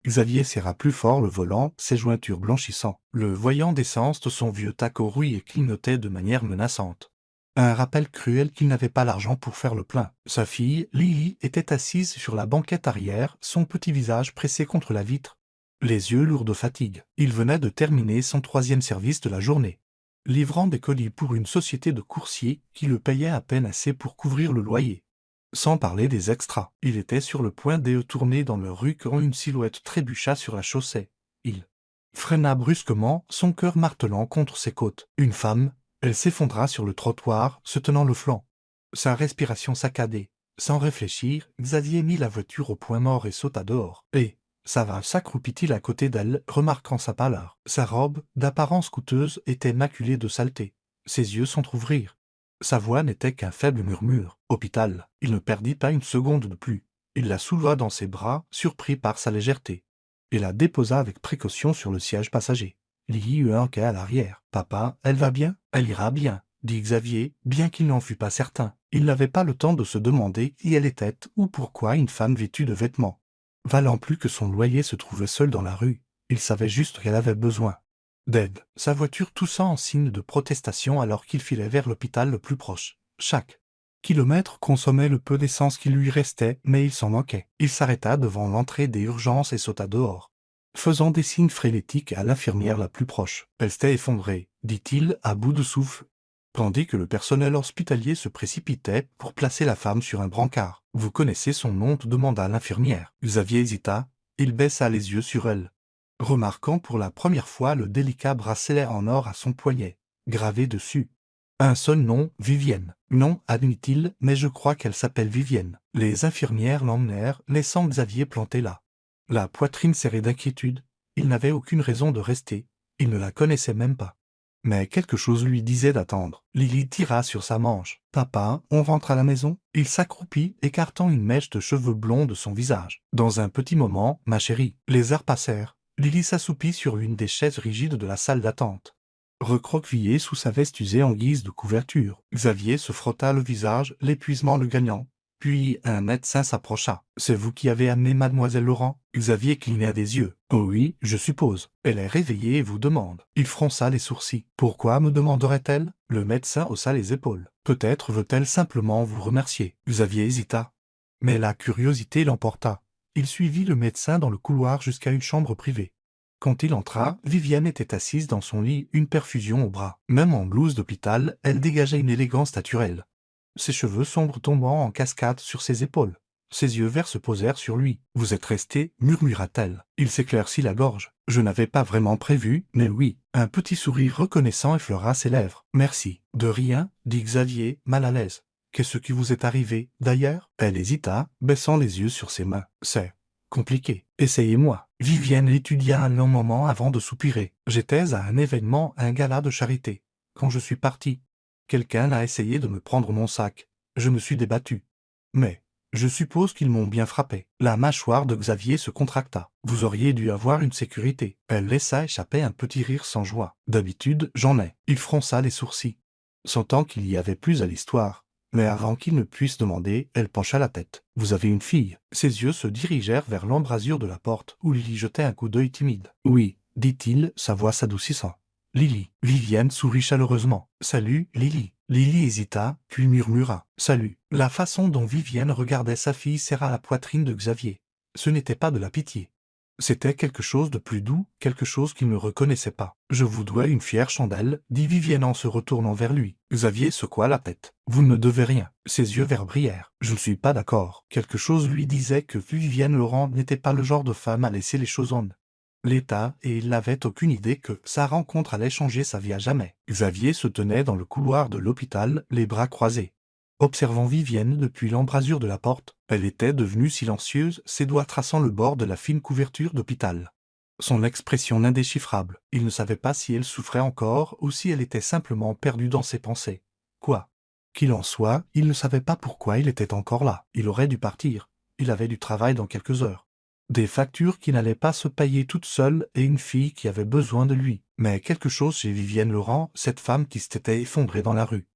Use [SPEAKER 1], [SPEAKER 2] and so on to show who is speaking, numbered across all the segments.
[SPEAKER 1] Xavier serra plus fort le volant, ses jointures blanchissant. Le voyant descendre, son vieux taco rouille et clignotait de manière menaçante. Un rappel cruel qu'il n'avait pas l'argent pour faire le plein. Sa fille, Lily, était assise sur la banquette arrière, son petit visage pressé contre la vitre. Les yeux lourds de fatigue. Il venait de terminer son 3e service de la journée, livrant des colis pour une société de coursiers qui le payait à peine assez pour couvrir le loyer. Sans parler des extras. Il était sur le point de tourner dans leur rue quand une silhouette trébucha sur la chaussée. Il freina brusquement, son cœur martelant contre ses côtes. Une femme, elle s'effondra sur le trottoir, se tenant le flanc. Sa respiration saccadée. Sans réfléchir, Xavier mit la voiture au point mort et sauta dehors. Et Sava s'accroupit-il à côté d'elle, remarquant sa pâleur. Sa robe, d'apparence coûteuse, était maculée de saleté. Ses yeux s'entr'ouvrirent. Sa voix n'était qu'un faible murmure. Hôpital. Il ne perdit pas une seconde de plus. Il la souleva dans ses bras, surpris par sa légèreté, et la déposa avec précaution sur le siège passager. Lily eut un quai à l'arrière. « Papa, elle va bien ? Elle ira bien, » dit Xavier, bien qu'il n'en fût pas certain. Il n'avait pas le temps de se demander qui elle était ou pourquoi une femme vêtue de vêtements, valant plus que son loyer, se trouvait seule dans la rue. Il savait juste qu'elle avait besoin d'aide. Sa voiture toussa en signe de protestation alors qu'il filait vers l'hôpital le plus proche. Chaque kilomètre consommait le peu d'essence qui lui restait, mais il s'en manquait. Il s'arrêta devant l'entrée des urgences et sauta dehors, faisant des signes frénétiques à l'infirmière la plus proche. « Elle s'était effondrée, » dit-il à bout de souffle, tandis que le personnel hospitalier se précipitait pour placer la femme sur un brancard. « Vous connaissez son nom ?» demanda l'infirmière. Xavier hésita. Il baissa les yeux sur elle, remarquant pour la première fois le délicat bracelet en or à son poignet, gravé dessus. Un seul nom, Vivienne. Non, admit-il, mais je crois qu'elle s'appelle Vivienne. Les infirmières l'emmenèrent, laissant Xavier planté là, la poitrine serrée d'inquiétude. Il n'avait aucune raison de rester. Il ne la connaissait même pas. Mais quelque chose lui disait d'attendre. Lily tira sur sa manche. « Papa, on rentre à la maison ?» Il s'accroupit, écartant une mèche de cheveux blonds de son visage. « Dans un petit moment, ma chérie. » Les heures passèrent. Lily s'assoupit sur une des chaises rigides de la salle d'attente, recroquevillée sous sa veste usée en guise de couverture. Xavier se frotta le visage, l'épuisement le gagnant. Puis un médecin s'approcha. « C'est vous qui avez amené mademoiselle Laurent ?» Xavier cligna des yeux. « Oh oui, je suppose. Elle est réveillée et vous demande. » Il fronça les sourcils. « Pourquoi me demanderait-elle ?» Le médecin haussa les épaules. « Peut-être veut-elle simplement vous remercier. » Xavier hésita, mais la curiosité l'emporta. Il suivit le médecin dans le couloir jusqu'à une chambre privée. Quand il entra, Vivienne était assise dans son lit, une perfusion au bras. Même en blouse d'hôpital, elle dégageait une élégance naturelle, ses cheveux sombres tombant en cascade sur ses épaules. Ses yeux verts se posèrent sur lui. « Vous êtes resté ?» murmura-t-elle. Il s'éclaircit la gorge. « Je n'avais pas vraiment prévu, mais oui. » Un petit sourire reconnaissant effleura ses lèvres. « Merci. »« De rien, » dit Xavier, mal à l'aise. « Qu'est-ce qui vous est arrivé, d'ailleurs ?» Elle hésita, baissant les yeux sur ses mains. « C'est compliqué. Essayez-moi. » Vivienne l'étudia un long moment avant de soupirer. « J'étais à un événement, un gala de charité. Quand je suis parti, quelqu'un a essayé de me prendre mon sac. Je me suis débattu. Mais je suppose qu'ils m'ont bien frappé. » La mâchoire de Xavier se contracta. « Vous auriez dû avoir une sécurité. » Elle laissa échapper un petit rire sans joie. « D'habitude, j'en ai. » Il fronça les sourcils, sentant qu'il y avait plus à l'histoire. Mais avant qu'il ne puisse demander, elle pencha la tête. « Vous avez une fille ?» Ses yeux se dirigèrent vers l'embrasure de la porte, où Lily jetait un coup d'œil timide. « Oui, » dit-il, sa voix s'adoucissant. « Lily. » Vivienne sourit chaleureusement. « Salut, Lily. » Lily hésita, puis murmura « Salut ». La façon dont Vivienne regardait sa fille serra la poitrine de Xavier. Ce n'était pas de la pitié. C'était quelque chose de plus doux, quelque chose qu'il ne reconnaissait pas. « Je vous dois une fière chandelle, » dit Vivienne en se retournant vers lui. Xavier secoua la tête. « Vous ne me devez rien. » Ses yeux verts brillèrent. « Je ne suis pas d'accord. » Quelque chose lui disait que Vivienne Laurent n'était pas le genre de femme à laisser les choses en l'état, et il n'avait aucune idée que sa rencontre allait changer sa vie à jamais. Xavier se tenait dans le couloir de l'hôpital, les bras croisés, observant Vivienne depuis l'embrasure de la porte. Elle était devenue silencieuse, ses doigts traçant le bord de la fine couverture d'hôpital. Son expression indéchiffrable. Il ne savait pas si elle souffrait encore ou si elle était simplement perdue dans ses pensées. Quoi qu'il en soit, il ne savait pas pourquoi il était encore là. Il aurait dû partir. Il avait du travail dans quelques heures, des factures qui n'allaient pas se payer toutes seules et une fille qui avait besoin de lui. Mais quelque chose chez Vivienne Laurent, cette femme qui s'était effondrée dans la rue,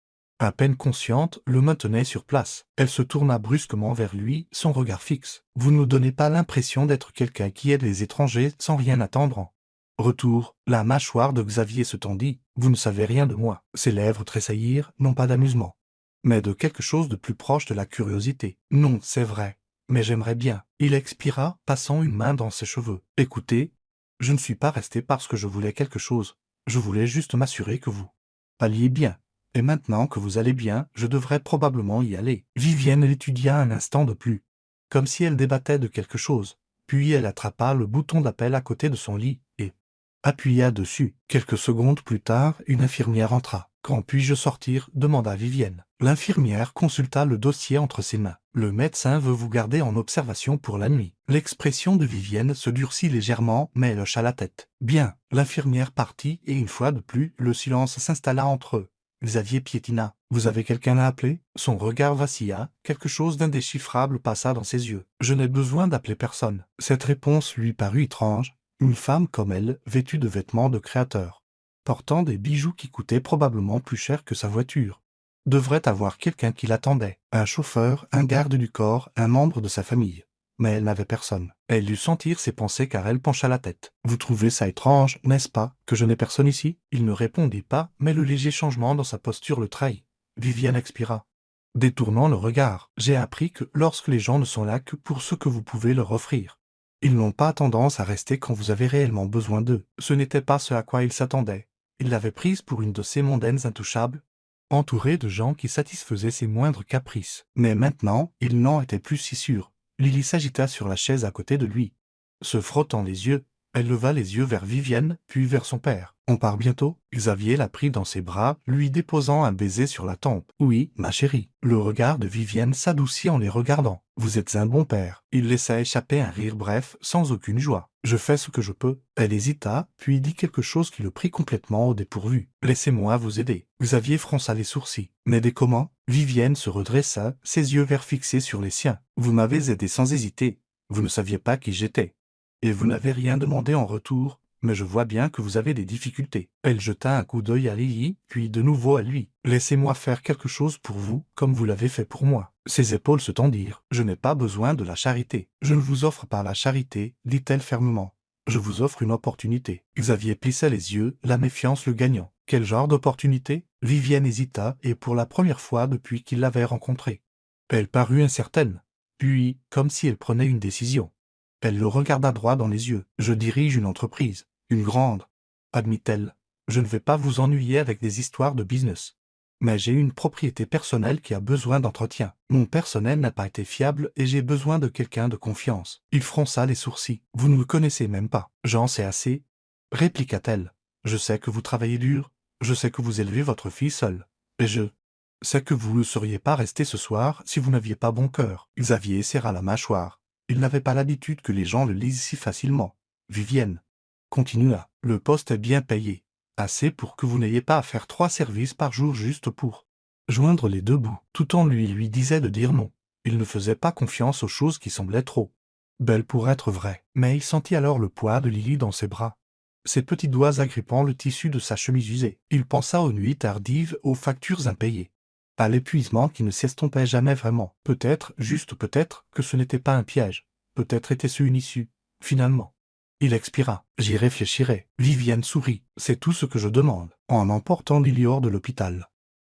[SPEAKER 1] À peine consciente, le maintenait sur place. Elle se tourna brusquement vers lui, son regard fixe. « Vous ne donnez pas l'impression d'être quelqu'un qui aide les étrangers sans rien attendre. » Retour, la mâchoire de Xavier se tendit. « Vous ne savez rien de moi. » Ses lèvres tressaillirent, non pas d'amusement, mais de quelque chose de plus proche de la curiosité. « Non, c'est vrai. Mais j'aimerais bien. » Il expira, passant une main dans ses cheveux. « Écoutez, je ne suis pas resté parce que je voulais quelque chose. Je voulais juste m'assurer que vous alliez bien. Et maintenant que vous allez bien, je devrais probablement y aller. » Vivienne l'étudia un instant de plus, comme si elle débattait de quelque chose. Puis elle attrapa le bouton d'appel à côté de son lit et appuya dessus. Quelques secondes plus tard, une infirmière entra. « Quand puis-je sortir ?» demanda Vivienne. L'infirmière consulta le dossier entre ses mains. « Le médecin veut vous garder en observation pour la nuit. » L'expression de Vivienne se durcit légèrement, mais elle hocha la tête. « Bien. » L'infirmière partit et une fois de plus, le silence s'installa entre eux. Xavier piétina. « Vous avez quelqu'un à appeler ?» Son regard vacilla, quelque chose d'indéchiffrable passa dans ses yeux. « Je n'ai besoin d'appeler personne. » Cette réponse lui parut étrange. Une femme comme elle, vêtue de vêtements de créateur, portant des bijoux qui coûtaient probablement plus cher que sa voiture, devrait avoir quelqu'un qui l'attendait. Un chauffeur, un garde du corps, un membre de sa famille. Mais elle n'avait personne. Elle dut sentir ses pensées car elle pencha la tête. « Vous trouvez ça étrange, n'est-ce pas, que je n'ai personne ici ?» Il ne répondit pas, mais le léger changement dans sa posture le trahit. Vivienne expira, détournant le regard. « J'ai appris que lorsque les gens ne sont là que pour ce que vous pouvez leur offrir, ils n'ont pas tendance à rester quand vous avez réellement besoin d'eux. » Ce n'était pas ce à quoi il s'attendait. Il l'avait prise pour une de ces mondaines intouchables, entourée de gens qui satisfaisaient ses moindres caprices. Mais maintenant, il n'en était plus si sûr. Lily s'agita sur la chaise à côté de lui. Se frottant les yeux, elle leva les yeux vers Vivienne, puis vers son père. « On part bientôt ?» Xavier la prit dans ses bras, lui déposant un baiser sur la tempe. « Oui, ma chérie. » Le regard de Vivienne s'adoucit en les regardant. « Vous êtes un bon père. » Il laissa échapper un rire bref, sans aucune joie. « Je fais ce que je peux. » Elle hésita, puis dit quelque chose qui le prit complètement au dépourvu. « Laissez-moi vous aider. » Xavier fronça les sourcils. « M'aider comment ?» Vivienne se redressa, ses yeux verts fixés sur les siens. « Vous m'avez aidé sans hésiter. Vous ne saviez pas qui j'étais. Et vous n'avez rien demandé en retour, mais je vois bien que vous avez des difficultés. » Elle jeta un coup d'œil à Lily, puis de nouveau à lui. « Laissez-moi faire quelque chose pour vous, comme vous l'avez fait pour moi. » Ses épaules se tendirent. « Je n'ai pas besoin de la charité. »« Je ne vous offre pas la charité, » dit-elle fermement. « Je vous offre une opportunité. » Xavier plissa les yeux, la méfiance le gagnant. « Quel genre d'opportunité ?» Vivienne hésita, et pour la première fois depuis qu'il l'avait rencontrée. Elle parut incertaine. Puis, comme si elle prenait une décision, elle le regarda droit dans les yeux. « Je dirige une entreprise, une grande, » admit-elle. « Je ne vais pas vous ennuyer avec des histoires de business. Mais j'ai une propriété personnelle qui a besoin d'entretien. Mon personnel n'a pas été fiable et j'ai besoin de quelqu'un de confiance. » Il fronça les sourcils. « Vous ne me connaissez même pas. »« J'en sais assez, » répliqua-t-elle. « Je sais que vous travaillez dur. Je sais que vous élevez votre fille seule. Et je sais que vous ne seriez pas resté ce soir si vous n'aviez pas bon cœur. » Xavier serra la mâchoire. Il n'avait pas l'habitude que les gens le lisent si facilement. Vivienne continua. « Le poste est bien payé. Assez pour que vous n'ayez pas à faire 3 services par jour juste pour joindre les deux bouts. » Tout en lui disait de dire non. Il ne faisait pas confiance aux choses qui semblaient trop belles pour être vraies. Mais il sentit alors le poids de Lily dans ses bras, ses petits doigts agrippant le tissu de sa chemise usée. Il pensa aux nuits tardives, aux factures impayées, à l'épuisement qui ne s'estompait jamais vraiment. Peut-être, juste peut-être, que ce n'était pas un piège. Peut-être était-ce une issue, finalement. Il expira. « J'y réfléchirai. » Vivienne sourit. « C'est tout ce que je demande. » En emportant Lily hors de l'hôpital,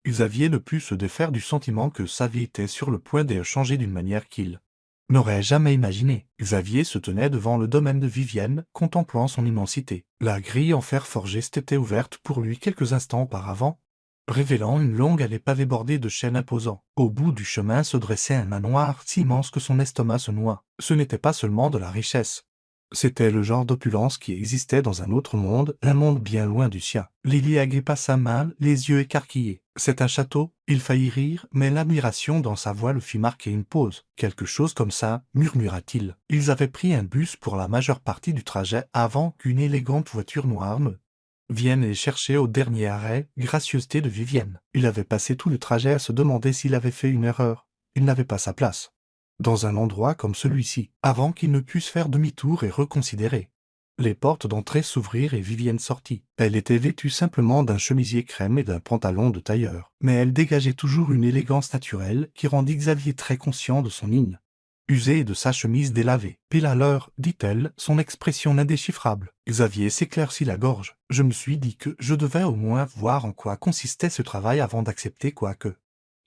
[SPEAKER 1] Xavier ne put se défaire du sentiment que sa vie était sur le point de changer d'une manière qu'il n'aurait jamais imaginé. Xavier se tenait devant le domaine de Vivienne, contemplant son immensité. La grille en fer forgé s'était ouverte pour lui quelques instants auparavant, révélant une longue allée pavée bordée de chênes imposants. Au bout du chemin se dressait un manoir si immense que son estomac se noua. Ce n'était pas seulement de la richesse. C'était le genre d'opulence qui existait dans un autre monde, un monde bien loin du sien. Lily agrippa sa main, les yeux écarquillés. « C'est un château ?» Il faillit rire, mais l'admiration dans sa voix le fit marquer une pause. « Quelque chose comme ça, » murmura-t-il. Ils avaient pris un bus pour la majeure partie du trajet avant qu'une élégante voiture noire ne vienne les chercher au dernier arrêt, gracieuseté de Vivienne. Il avait passé tout le trajet à se demander s'il avait fait une erreur. Il n'avait pas sa place dans un endroit comme celui-ci, avant qu'il ne puisse faire demi-tour et reconsidérer. Les portes d'entrée s'ouvrirent et Vivienne sortit. Elle était vêtue simplement d'un chemisier crème et d'un pantalon de tailleur. Mais elle dégageait toujours une élégance naturelle qui rendit Xavier très conscient de son mine usée et de sa chemise délavée. Pile à l'heure, dit-elle, son expression indéchiffrable. Xavier s'éclaircit la gorge. Je me suis dit que je devais au moins voir en quoi consistait ce travail avant d'accepter quoi que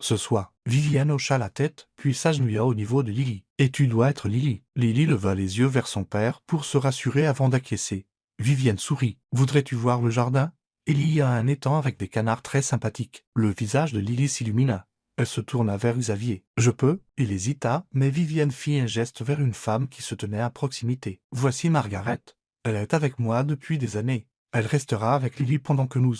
[SPEAKER 1] ce soit. Vivienne hocha la tête, puis s'agenouilla au niveau de Lily. « Et tu dois être Lily. » Lily leva les yeux vers son père pour se rassurer avant d'acquiescer. Vivienne sourit. « Voudrais-tu voir le jardin ?» Il y a un étang avec des canards très sympathiques. Le visage de Lily s'illumina. Elle se tourna vers Xavier. « Je peux ?» Il hésita, mais Vivienne fit un geste vers une femme qui se tenait à proximité. « Voici Margaret. Elle est avec moi depuis des années. Elle restera avec Lily pendant que nous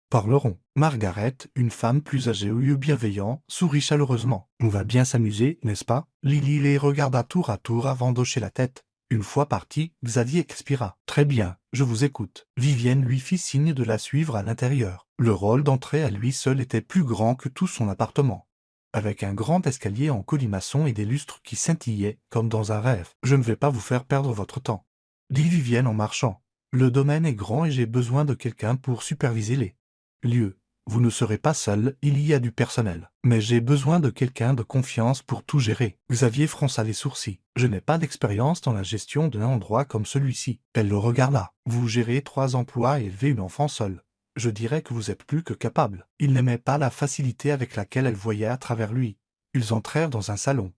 [SPEAKER 1] parlerons. » Margaret, une femme plus âgée aux yeux bienveillants, sourit chaleureusement. « On va bien s'amuser, n'est-ce pas ?» Lily les regarda tour à tour avant d'hocher la tête. Une fois parti, Xavier expira. « Très bien, je vous écoute. » Vivienne lui fit signe de la suivre à l'intérieur. Le rôle d'entrée à lui seul était plus grand que tout son appartement. Avec un grand escalier en colimaçon et des lustres qui scintillaient, comme dans un rêve. « Je ne vais pas vous faire perdre votre temps, » dit Vivienne en marchant. « Le domaine est grand et j'ai besoin de quelqu'un pour superviser les lieux. Vous ne serez pas seul, il y a du personnel. Mais j'ai besoin de quelqu'un de confiance pour tout gérer. » Xavier fronça les sourcils. « Je n'ai pas d'expérience dans la gestion d'un endroit comme celui-ci. » Elle le regarda. « Vous gérez 3 emplois et élevez une enfant seule. Je dirais que vous êtes plus que capable. » Il n'aimait pas la facilité avec laquelle elle voyait à travers lui. Ils entrèrent dans un salon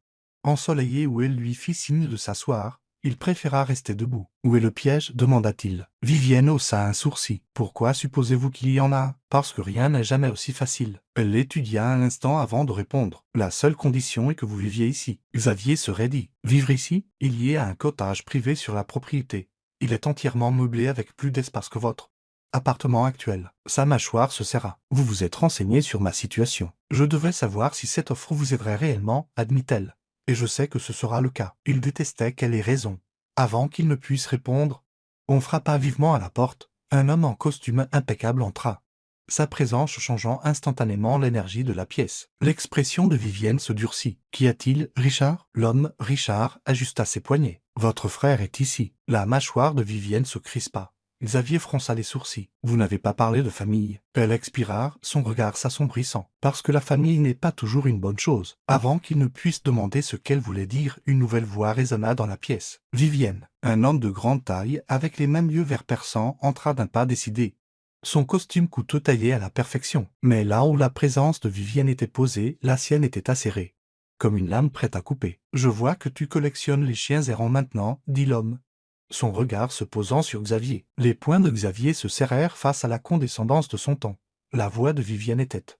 [SPEAKER 1] ensoleillé où elle lui fit signe de s'asseoir. Il préféra rester debout. « Où est le piège ?» demanda-t-il. Vivienne haussa un sourcil. « Pourquoi supposez-vous qu'il y en a ?»« Parce que rien n'est jamais aussi facile. » Elle l'étudia un instant avant de répondre. « La seule condition est que vous viviez ici. » Xavier se raidit. « Vivre ici ? Il y a un cottage privé sur la propriété. Il est entièrement meublé avec plus d'espace que votre appartement actuel. » Sa mâchoire se serra. « Vous vous êtes renseigné sur ma situation. Je devais savoir si cette offre vous aiderait réellement, admit-elle. Et je sais que ce sera le cas. » Il détestait qu'elle ait raison. Avant qu'il ne puisse répondre, on frappa vivement à la porte. Un homme en costume impeccable entra, sa présence changeant instantanément l'énergie de la pièce. L'expression de Vivienne se durcit. « Qu'y a-t-il, Richard ?» L'homme, Richard, ajusta ses poignets. « Votre frère est ici. » La mâchoire de Vivienne se crispa. Xavier fronça les sourcils. « Vous n'avez pas parlé de famille. » Elle expira, son regard s'assombrissant. « Parce que la famille n'est pas toujours une bonne chose. » Avant qu'il ne puisse demander ce qu'elle voulait dire, une nouvelle voix résonna dans la pièce. Vivienne, un homme de grande taille, avec les mêmes yeux vert perçants, entra d'un pas décidé. Son costume coûteux taillé à la perfection. Mais là où la présence de Vivienne était posée, la sienne était acérée, comme une lame prête à couper. « Je vois que tu collectionnes les chiens errants maintenant, » dit l'homme, son regard se posant sur Xavier. Les poings de Xavier se serrèrent face à la condescendance de son ton. La voix de Vivienne était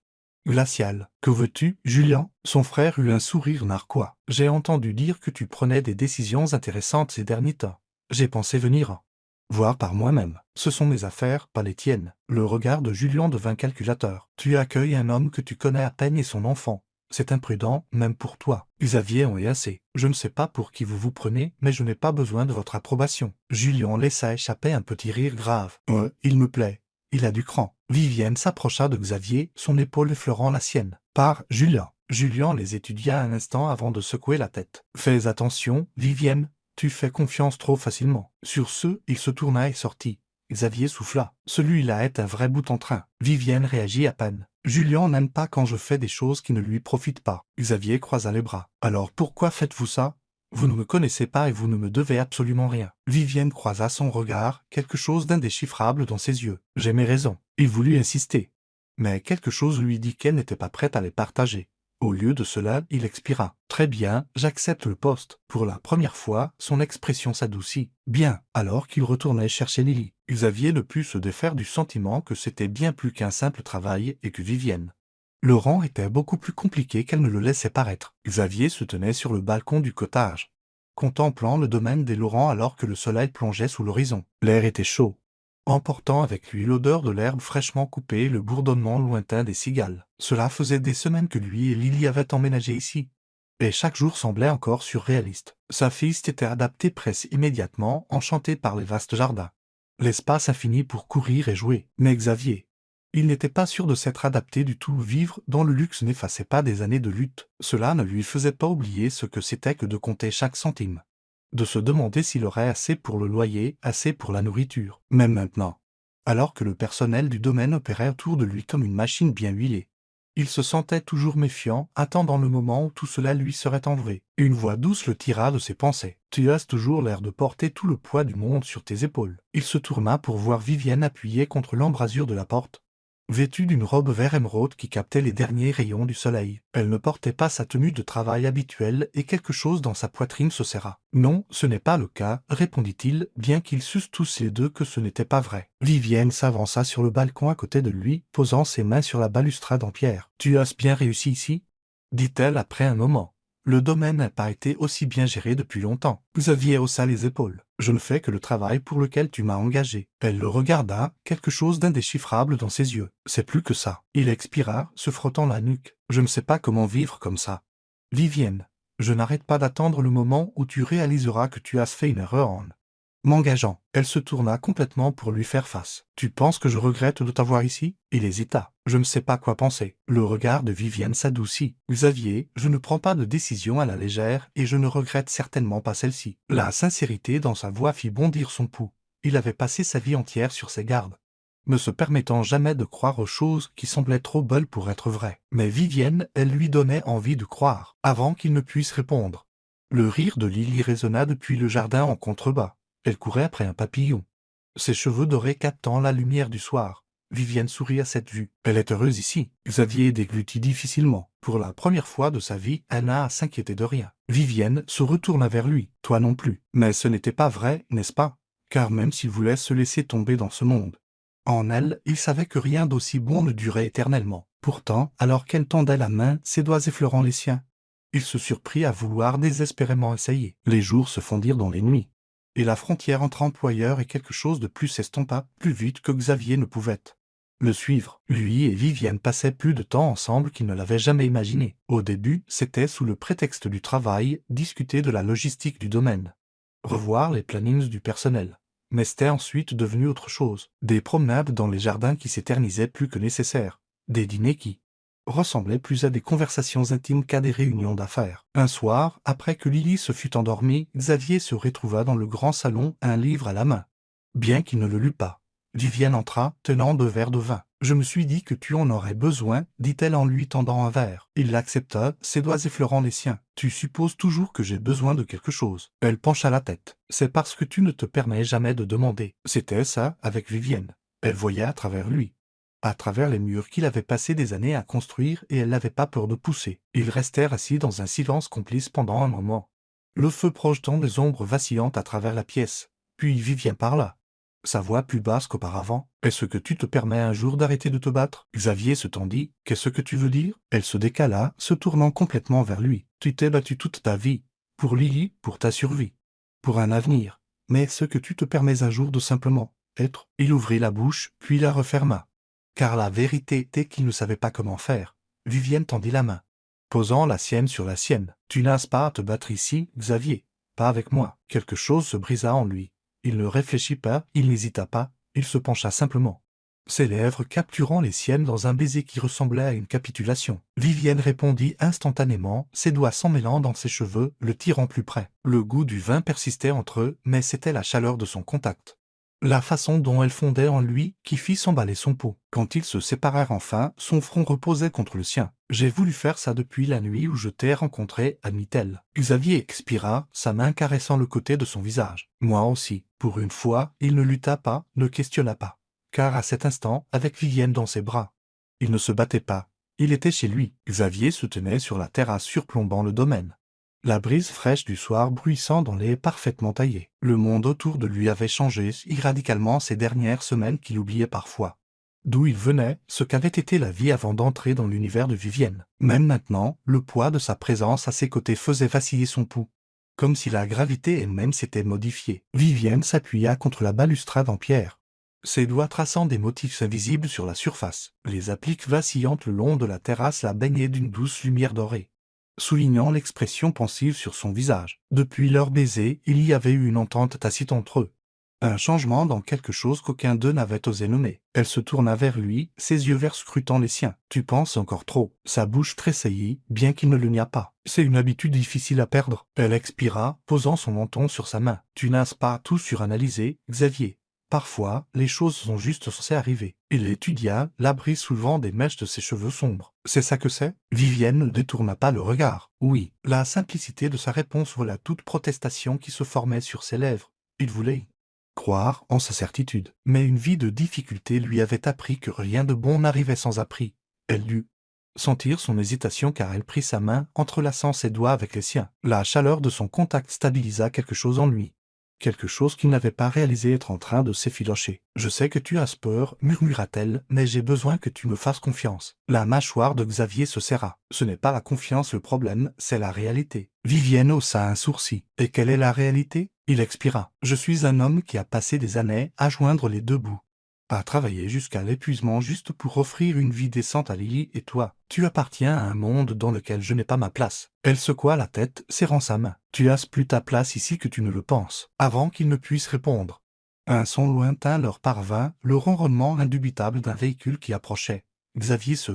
[SPEAKER 1] glaciale. « Que veux-tu, Julien ?» Son frère eut un sourire narquois. « J'ai entendu dire que tu prenais des décisions intéressantes ces derniers temps. J'ai pensé venir voir par moi-même. Ce sont mes affaires, pas les tiennes. » Le regard de Julien devint calculateur. « Tu accueilles un homme que tu connais à peine et son enfant. C'est imprudent, même pour toi. » Xavier en est assez. « Je ne sais pas pour qui vous vous prenez, mais je n'ai pas besoin de votre approbation. » Julien laissa échapper un petit rire grave. « Il me plaît. Il a du cran. » Vivienne s'approcha de Xavier, son épaule effleurant la sienne. « Par Julien. » Julien les étudia un instant avant de secouer la tête. « Fais attention, Vivienne. Tu fais confiance trop facilement. » Sur ce, il se tourna et sortit. Xavier souffla. Celui-là est un vrai bout en train. Vivienne réagit à peine. Julien n'aime pas quand je fais des choses qui ne lui profitent pas. Xavier croisa les bras. Alors pourquoi faites-vous ça? Vous ne me connaissez pas et vous ne me devez absolument rien. Vivienne croisa son regard, quelque chose d'indéchiffrable dans ses yeux. J'ai mes raisons. Il voulut insister. Mais quelque chose lui dit qu'elle n'était pas prête à les partager. Au lieu de cela, il expira. « Très bien, j'accepte le poste. » Pour la première fois, son expression s'adoucit. « Bien. » Alors qu'il retournait chercher Lily. Xavier ne put se défaire du sentiment que c'était bien plus qu'un simple travail et que Vivienne. Le rang était beaucoup plus compliqué qu'elle ne le laissait paraître. Xavier se tenait sur le balcon du cottage, contemplant le domaine des Laurent alors que le soleil plongeait sous l'horizon. L'air était chaud, emportant avec lui l'odeur de l'herbe fraîchement coupée et le bourdonnement lointain des cigales. Cela faisait des semaines que lui et Lily avaient emménagé ici, et chaque jour semblait encore surréaliste. Sa fille s'était adaptée presque immédiatement, enchantée par les vastes jardins, l'espace infini pour courir et jouer. Mais Xavier, il n'était pas sûr de s'être adapté du tout. Vivre dans le luxe n'effaçait pas des années de lutte. Cela ne lui faisait pas oublier ce que c'était que de compter chaque centime. de se demander s'il aurait assez pour le loyer, assez pour la nourriture, même maintenant, alors que le personnel du domaine opérait autour de lui comme une machine bien huilée. Il se sentait toujours méfiant, attendant le moment où tout cela lui serait enlevé. Une voix douce le tira de ses pensées. « Tu as toujours l'air de porter tout le poids du monde sur tes épaules. » Il se tourna pour voir Vivienne appuyée contre l'embrasure de la porte, vêtue d'une robe vert émeraude qui captait les derniers rayons du soleil. Elle ne portait pas sa tenue de travail habituelle et quelque chose dans sa poitrine se serra. « Non, ce n'est pas le cas, » répondit-il, bien qu'ils sussent tous les deux que ce n'était pas vrai. Vivienne s'avança sur le balcon à côté de lui, posant ses mains sur la balustrade en pierre. « Tu as bien réussi ici ?» dit-elle après un moment. Le domaine n'a pas été aussi bien géré depuis longtemps. Xavier haussa les épaules. Je ne fais que le travail pour lequel tu m'as engagé. Elle le regarda, quelque chose d'indéchiffrable dans ses yeux. C'est plus que ça. Il expira, se frottant la nuque. Je ne sais pas comment vivre comme ça. Vivienne, je n'arrête pas d'attendre le moment où tu réaliseras que tu as fait une erreur en m'engageant. Elle se tourna complètement pour lui faire face. Tu penses que je regrette de t'avoir ici? Il hésita. Je ne sais pas quoi penser. Le regard de Vivienne s'adoucit. Xavier, je ne prends pas de décision à la légère et je ne regrette certainement pas celle-ci. La sincérité dans sa voix fit bondir son pouls. Il avait passé sa vie entière sur ses gardes, ne se permettant jamais de croire aux choses qui semblaient trop belles pour être vraies. Mais Vivienne, elle lui donnait envie de croire, avant qu'il ne puisse répondre. Le rire de Lily résonna depuis le jardin en contrebas. Elle courait après un papillon. Ses cheveux dorés captant la lumière du soir. Vivienne sourit à cette vue. Elle est heureuse ici. Xavier déglutit difficilement. Pour la première fois de sa vie, elle n'a à s'inquiéter de rien. Vivienne se retourna vers lui. Toi non plus. Mais ce n'était pas vrai, n'est-ce pas? Car même s'il voulait se laisser tomber dans ce monde, en elle, il savait que rien d'aussi bon ne durait éternellement. Pourtant, alors qu'elle tendait la main, ses doigts effleurant les siens, il se surprit à vouloir désespérément essayer. Les jours se fondirent dans les nuits, et la frontière entre employeur et quelque chose de plus s'estompa, plus vite que Xavier ne pouvait le suivre. Lui et Vivienne passaient plus de temps ensemble qu'il ne l'avait jamais imaginé. Au début, c'était sous le prétexte du travail, discuter de la logistique du domaine, revoir les plannings du personnel. Mais c'était ensuite devenu autre chose. Des promenades dans les jardins qui s'éternisaient plus que nécessaire. Des dîners qui ressemblaient plus à des conversations intimes qu'à des réunions d'affaires. Un soir, après que Lily se fut endormie, Xavier se retrouva dans le grand salon, un livre à la main. Bien qu'il ne le lût pas, Vivienne entra, tenant 2 verres de vin. « Je me suis dit que tu en aurais besoin, » dit-elle en lui tendant un verre. Il l'accepta, ses doigts effleurant les siens. « Tu supposes toujours que j'ai besoin de quelque chose. » Elle pencha la tête. « C'est parce que tu ne te permets jamais de demander. » C'était ça avec Vivienne. Elle voyait à travers lui, à travers les murs qu'il avait passé des années à construire, et elle n'avait pas peur de pousser. Ils restèrent assis dans un silence complice pendant un moment, le feu projetant des ombres vacillantes à travers la pièce. Puis Vivienne parla, sa voix plus basse qu'auparavant. « Est-ce que tu te permets un jour d'arrêter de te battre ?» Xavier se tendit. « Qu'est-ce que tu veux dire ?» Elle se décala, se tournant complètement vers lui. « Tu t'es battu toute ta vie. Pour Lily, pour ta survie. Pour un avenir. Mais est-ce que tu te permets un jour de simplement être ?» Il ouvrit la bouche, puis la referma. Car la vérité était qu'il ne savait pas comment faire. Vivienne tendit la main, posant la sienne sur la sienne. « Tu n'as pas à te battre ici, Xavier. Pas avec moi. » Quelque chose se brisa en lui. Il ne réfléchit pas, il n'hésita pas, il se pencha simplement, ses lèvres capturant les siennes dans un baiser qui ressemblait à une capitulation. Vivienne répondit instantanément, ses doigts s'emmêlant dans ses cheveux, le tirant plus près. Le goût du vin persistait entre eux, mais c'était la chaleur de son contact, la façon dont elle fondait en lui, qui fit s'emballer son peau. Quand ils se séparèrent enfin, son front reposait contre le sien. « J'ai voulu faire ça depuis la nuit où je t'ai rencontré, » admit-elle. Xavier expira, sa main caressant le côté de son visage. « Moi aussi. » Pour une fois, il ne lutta pas, ne questionna pas. Car à cet instant, avec Vivienne dans ses bras, il ne se battait pas. Il était chez lui. Xavier se tenait sur la terrasse surplombant le domaine, la brise fraîche du soir bruissant dans les haies parfaitement taillées. Le monde autour de lui avait changé si radicalement ces dernières semaines qu'il oubliait parfois d'où il venait, ce qu'avait été la vie avant d'entrer dans l'univers de Vivienne. Même maintenant, le poids de sa présence à ses côtés faisait vaciller son pouls, comme si la gravité elle-même s'était modifiée. Vivienne s'appuya contre la balustrade en pierre, ses doigts traçant des motifs invisibles sur la surface. Les appliques vacillantes le long de la terrasse la baignaient d'une douce lumière dorée, soulignant l'expression pensive sur son visage. Depuis leur baiser, il y avait eu une entente tacite entre eux. Un changement dans quelque chose qu'aucun d'eux n'avait osé nommer. Elle se tourna vers lui, ses yeux verts scrutant les siens. « Tu penses encore trop. » Sa bouche tressaillit, bien qu'il ne le nia pas. « C'est une habitude difficile à perdre. » Elle expira, posant son menton sur sa main. « Tu n'as pas tout suranalysé, Xavier. Parfois, les choses sont juste censées arriver. » Il étudia, l'abri soulevant des mèches de ses cheveux sombres. « C'est ça que c'est ?» Vivienne ne détourna pas le regard. Oui, la simplicité de sa réponse voilà toute protestation qui se formait sur ses lèvres. Il voulait croire en sa certitude. Mais une vie de difficulté lui avait appris que rien de bon n'arrivait sans appris. Elle dut sentir son hésitation car elle prit sa main, entrelaçant ses doigts avec les siens. La chaleur de son contact stabilisa quelque chose en lui. Quelque chose qu'il n'avait pas réalisé être en train de s'effilocher. « Je sais que tu as peur, murmura-t-elle, mais j'ai besoin que tu me fasses confiance. » La mâchoire de Xavier se serra. « Ce n'est pas la confiance le problème, c'est la réalité. » Vivienne haussa un sourcil. « Et quelle est la réalité ?» Il expira. « Je suis un homme qui a passé des années à joindre les deux bouts. À travailler jusqu'à l'épuisement juste pour offrir une vie décente à Lily et toi. Tu appartiens à un monde dans lequel je n'ai pas ma place. » Elle secoua la tête, serrant sa main. « Tu as plus ta place ici que tu ne le penses. » Avant qu'il ne puisse répondre, un son lointain leur parvint, le ronronnement indubitable d'un véhicule qui approchait. Xavier se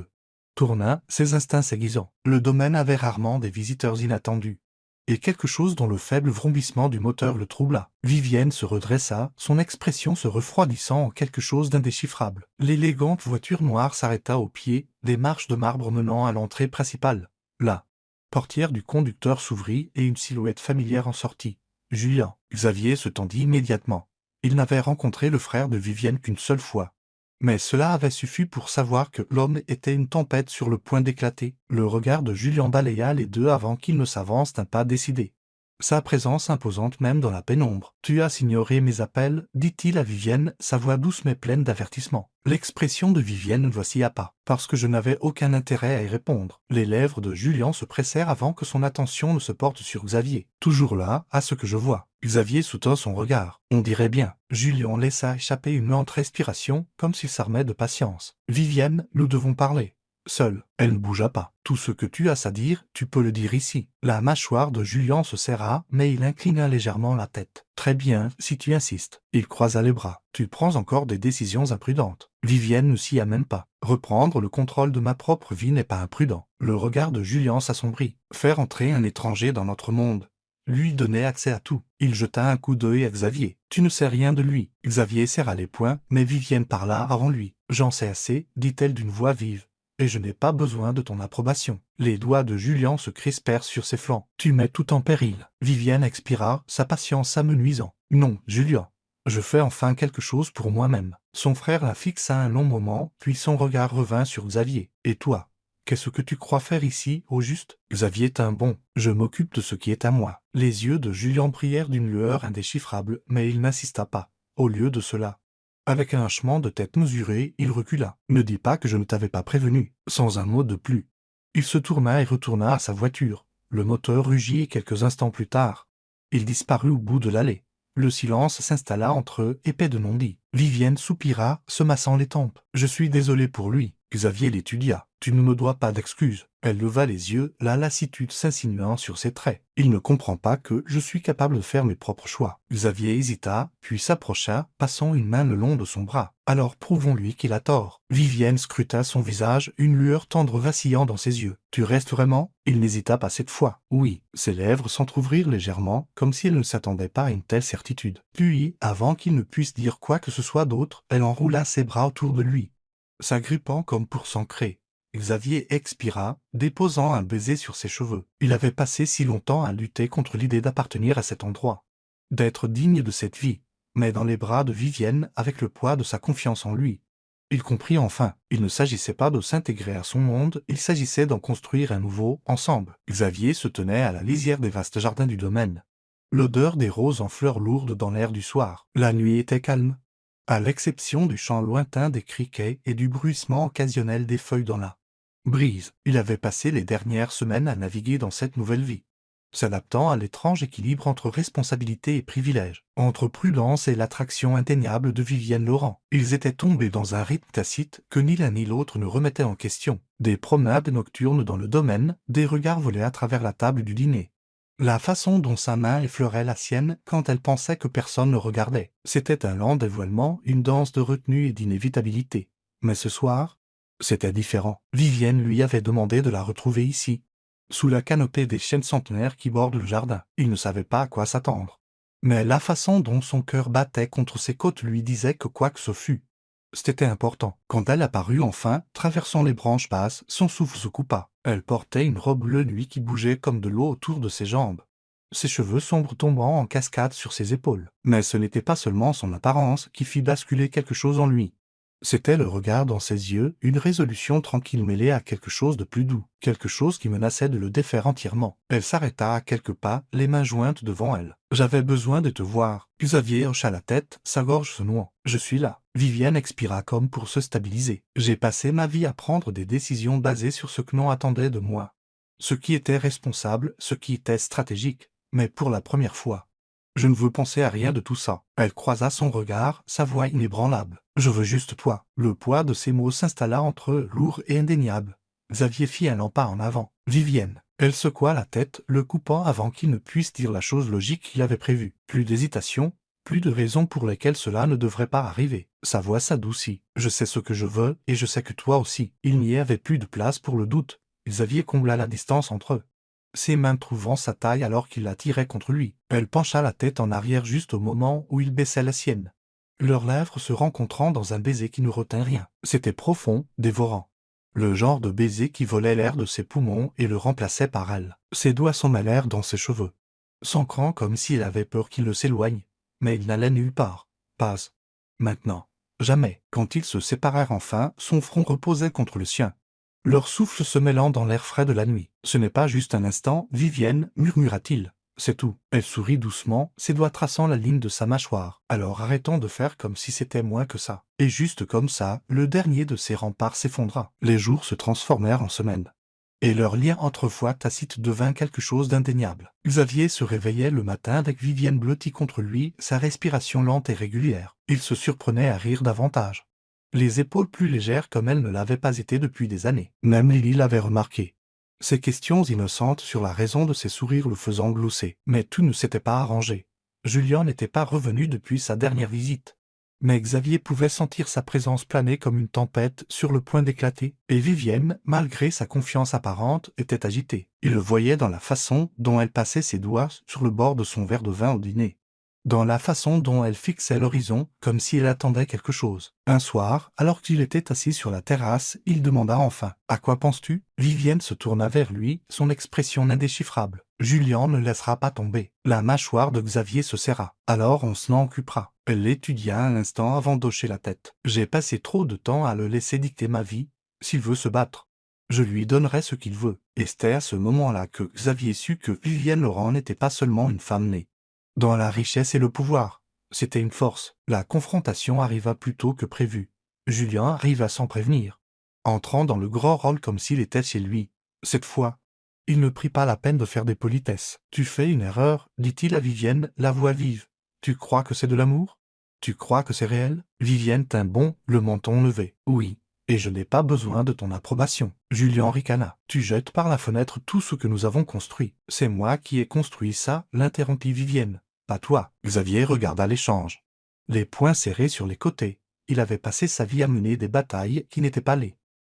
[SPEAKER 1] tourna, ses instincts s'aiguisant. Le domaine avait rarement des visiteurs inattendus. Et quelque chose dont le faible vrombissement du moteur le troubla. Vivienne se redressa, son expression se refroidissant en quelque chose d'indéchiffrable. L'élégante voiture noire s'arrêta au pied des marches de marbre menant à l'entrée principale. La portière du conducteur s'ouvrit et une silhouette familière en sortit. Julien. Xavier se tendit immédiatement. Il n'avait rencontré le frère de Vivienne qu'une seule fois. Mais cela avait suffi pour savoir que l'homme était une tempête sur le point d'éclater. Le regard de Julien balaya les deux avant qu'ils ne s'avancent d'un pas décidé. Sa présence imposante même dans la pénombre. « Tu as ignoré mes appels, dit-il à Vivienne, sa voix douce mais pleine d'avertissement. L'expression de Vivienne ne vacilla pas, parce que je n'avais aucun intérêt à y répondre. Les lèvres de Julien se pressèrent avant que son attention ne se porte sur Xavier. Toujours là, à ce que je vois. Xavier soutint son regard. On dirait bien. Julien laissa échapper une lente respiration, comme s'il s'armait de patience. Vivienne, nous devons parler. Seule, elle ne bougea pas. Tout ce que tu as à dire, tu peux le dire ici. La mâchoire de Julien se serra, mais il inclina légèrement la tête. Très bien, si tu insistes. Il croisa les bras. Tu prends encore des décisions imprudentes. Vivienne ne s'y amène pas. Reprendre le contrôle de ma propre vie n'est pas imprudent. Le regard de Julien s'assombrit. Faire entrer un étranger dans notre monde lui donner accès à tout. Il jeta un coup d'œil à Xavier. Tu ne sais rien de lui. Xavier serra les poings, mais Vivienne parla avant lui. J'en sais assez, dit-elle d'une voix vive. Et je n'ai pas besoin de ton approbation. Les doigts de Julien se crispèrent sur ses flancs. Tu mets tout en péril. Vivienne expira, sa patience s'amenuisant. Non, Julien. Je fais enfin quelque chose pour moi-même. Son frère la fixa un long moment, puis son regard revint sur Xavier. Et toi? Qu'est-ce que tu crois faire ici, au juste? Xavier tint bon. Je m'occupe de ce qui est à moi. Les yeux de Julien brillèrent d'une lueur indéchiffrable, mais il n'insista pas. Au lieu de cela, avec un hochement de tête mesuré, il recula. Ne dis pas que je ne t'avais pas prévenu. Sans un mot de plus. Il se tourna et retourna à sa voiture. Le moteur rugit et quelques instants plus tard, il disparut au bout de l'allée. Le silence s'installa entre eux, épais de non-dit. Vivienne soupira, se massant les tempes. Je suis désolé pour lui. Xavier l'étudia. Tu ne me dois pas d'excuses. Elle leva les yeux, la lassitude s'insinuant sur ses traits. Il ne comprend pas que je suis capable de faire mes propres choix. Xavier hésita, puis s'approcha, passant une main le long de son bras. Alors prouvons-lui qu'il a tort. Vivienne scruta son visage, une lueur tendre vacillant dans ses yeux. Tu restes vraiment? Il n'hésita pas cette fois. Oui. Ses lèvres s'entr'ouvrirent légèrement, comme si elle ne s'attendait pas à une telle certitude. Puis, avant qu'il ne puisse dire quoi que ce soit d'autre, elle enroula ses bras autour de lui, s'agrippant comme pour s'ancrer. Xavier expira, déposant un baiser sur ses cheveux. Il avait passé si longtemps à lutter contre l'idée d'appartenir à cet endroit, d'être digne de cette vie, mais dans les bras de Vivienne, avec le poids de sa confiance en lui. Il comprit enfin, il ne s'agissait pas de s'intégrer à son monde, il s'agissait d'en construire un nouveau, ensemble. Xavier se tenait à la lisière des vastes jardins du domaine. L'odeur des roses en fleurs lourdes dans l'air du soir. La nuit était calme, à l'exception du chant lointain des criquets et du bruissement occasionnel des feuilles dans la brise. Il avait passé les dernières semaines à naviguer dans cette nouvelle vie, s'adaptant à l'étrange équilibre entre responsabilité et privilège, entre prudence et l'attraction indéniable de Vivienne Laurent. Ils étaient tombés dans un rythme tacite que ni l'un ni l'autre ne remettait en question. Des promenades nocturnes dans le domaine, des regards volés à travers la table du dîner, La façon dont sa main effleurait la sienne quand elle pensait que personne ne regardait. C'était un lent dévoilement, une danse de retenue et d'inévitabilité. Mais ce soir, c'était différent. Vivienne lui avait demandé de la retrouver ici, sous la canopée des chênes centenaires qui bordent le jardin. Il ne savait pas à quoi s'attendre. Mais la façon dont son cœur battait contre ses côtes lui disait que quoi que ce fût, c'était important. Quand elle apparut enfin, traversant les branches basses, son souffle se coupa. Elle portait une robe bleue nuit qui bougeait comme de l'eau autour de ses jambes, ses cheveux sombres tombant en cascade sur ses épaules. Mais ce n'était pas seulement son apparence qui fit basculer quelque chose en lui. C'était le regard dans ses yeux, une résolution tranquille mêlée à quelque chose de plus doux, quelque chose qui menaçait de le défaire entièrement. Elle s'arrêta à quelques pas, les mains jointes devant elle. « J'avais besoin de te voir. » Xavier hocha la tête, sa gorge se nouant. « Je suis là. » Vivienne expira comme pour se stabiliser. « J'ai passé ma vie à prendre des décisions basées sur ce que l'on attendait de moi. Ce qui était responsable, ce qui était stratégique. Mais pour la première fois, je ne veux penser à rien de tout ça. » Elle croisa son regard, sa voix inébranlable. « Je veux juste toi. » Le poids de ces mots s'installa entre eux, lourd et indéniable. Xavier fit un pas en avant. « Vivienne. » Elle secoua la tête, le coupant avant qu'il ne puisse dire la chose logique qu'il avait prévue. Plus d'hésitation, plus de raisons pour lesquelles cela ne devrait pas arriver. Sa voix s'adoucit. « Je sais ce que je veux, et je sais que toi aussi. » Il n'y avait plus de place pour le doute. Xavier combla la distance entre eux, ses mains trouvant sa taille alors qu'il la tirait contre lui. Elle pencha la tête en arrière juste au moment où il baissait la sienne, leurs lèvres se rencontrant dans un baiser qui ne retint rien. C'était profond, dévorant. Le genre de baiser qui volait l'air de ses poumons et le remplaçait par elle. Ses doigts s'emmêlèrent dans ses cheveux, s'ancrant comme s'il avait peur qu'il ne s'éloigne. Mais il n'allait nulle part. Pas maintenant. Jamais. Quand ils se séparèrent enfin, son front reposait contre le sien, leur souffle se mêlant dans l'air frais de la nuit. « Ce n'est pas juste un instant, Vivienne, » murmura-t-il. « C'est tout. » Elle sourit doucement, ses doigts traçant la ligne de sa mâchoire. « Alors arrêtons de faire comme si c'était moins que ça. » Et juste comme ça, le dernier de ces remparts s'effondra. Les jours se transformèrent en semaines, et leur lien autrefois tacite devint quelque chose d'indéniable. Xavier se réveillait le matin avec Vivienne blottie contre lui, sa respiration lente et régulière. Il se surprenait à rire davantage, les épaules plus légères comme elles ne l'avaient pas été depuis des années. Même Lily l'avait remarqué, ses questions innocentes sur la raison de ses sourires le faisant glousser. Mais tout ne s'était pas arrangé. Julien n'était pas revenu depuis sa dernière visite. Mais Xavier pouvait sentir sa présence planer comme une tempête sur le point d'éclater, et Vivienne, malgré sa confiance apparente, était agitée. Il le voyait dans la façon dont elle passait ses doigts sur le bord de son verre de vin au dîner, dans la façon dont elle fixait l'horizon, comme si elle attendait quelque chose. Un soir, alors qu'il était assis sur la terrasse, il demanda enfin « À quoi penses-tu » Vivienne se tourna vers lui, son expression indéchiffrable. « Julien ne laissera pas tomber. » La mâchoire de Xavier se serra. « Alors on s'en occupera. » Elle l'étudia un instant avant d'hocher la tête. « J'ai passé trop de temps à le laisser dicter ma vie. S'il veut se battre, je lui donnerai ce qu'il veut. » Et c'était à ce moment-là que Xavier sut que Vivienne Laurent n'était pas seulement une femme née dans la richesse et le pouvoir. C'était une force. La confrontation arriva plus tôt que prévu. Julien arriva sans prévenir, entrant dans le grand rôle comme s'il était chez lui. Cette fois, il ne prit pas la peine de faire des politesses. « Tu fais une erreur, » dit-il à Vivienne, la voix vive. « Tu crois que c'est de l'amour? Tu crois que c'est réel ?» Vivienne tint bon, le menton levé. « Oui, et je n'ai pas besoin de ton approbation. » Julien ricana. « Tu jettes par la fenêtre tout ce que nous avons construit. »« C'est moi qui ai construit ça, » l'interrompit Vivienne. « Pas toi. » Xavier regarda l'échange, les poings serrés sur les côtés. Il avait passé sa vie à mener des batailles qui n'étaient pas les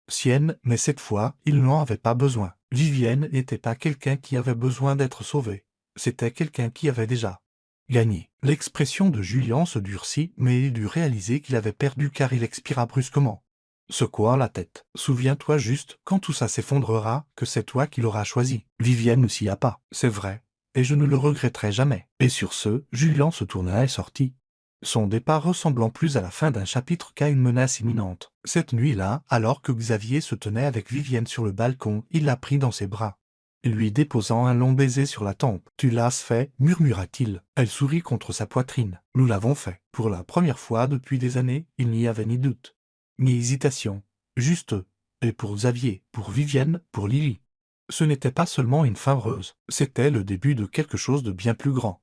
[SPEAKER 1] siennes, mais cette fois, il n'en avait pas besoin. Vivienne n'était pas quelqu'un qui avait besoin d'être sauvé. C'était quelqu'un qui avait déjà gagné. L'expression de Julien se durcit, mais il dut réaliser qu'il avait perdu car il expira brusquement, secouant la tête. « Souviens-toi juste, quand tout ça s'effondrera, que c'est toi qui l'auras choisi. » Vivienne ne s'y a pas. « C'est vrai, et je ne le regretterai jamais. » Et sur ce, Julien se tourna et sortit, son départ ressemblant plus à la fin d'un chapitre qu'à une menace imminente. Cette nuit-là, alors que Xavier se tenait avec Vivienne sur le balcon, il la prit dans ses bras, lui déposant un long baiser sur la tempe. « Tu l'as fait, » murmura-t-il. Elle sourit contre sa poitrine. « Nous l'avons fait. » Pour la première fois depuis des années, il n'y avait ni doute, ni hésitation. Juste eux. Et pour Xavier, pour Vivienne, pour Lily. Ce n'était pas seulement une fin heureuse, c'était le début de quelque chose de bien plus grand.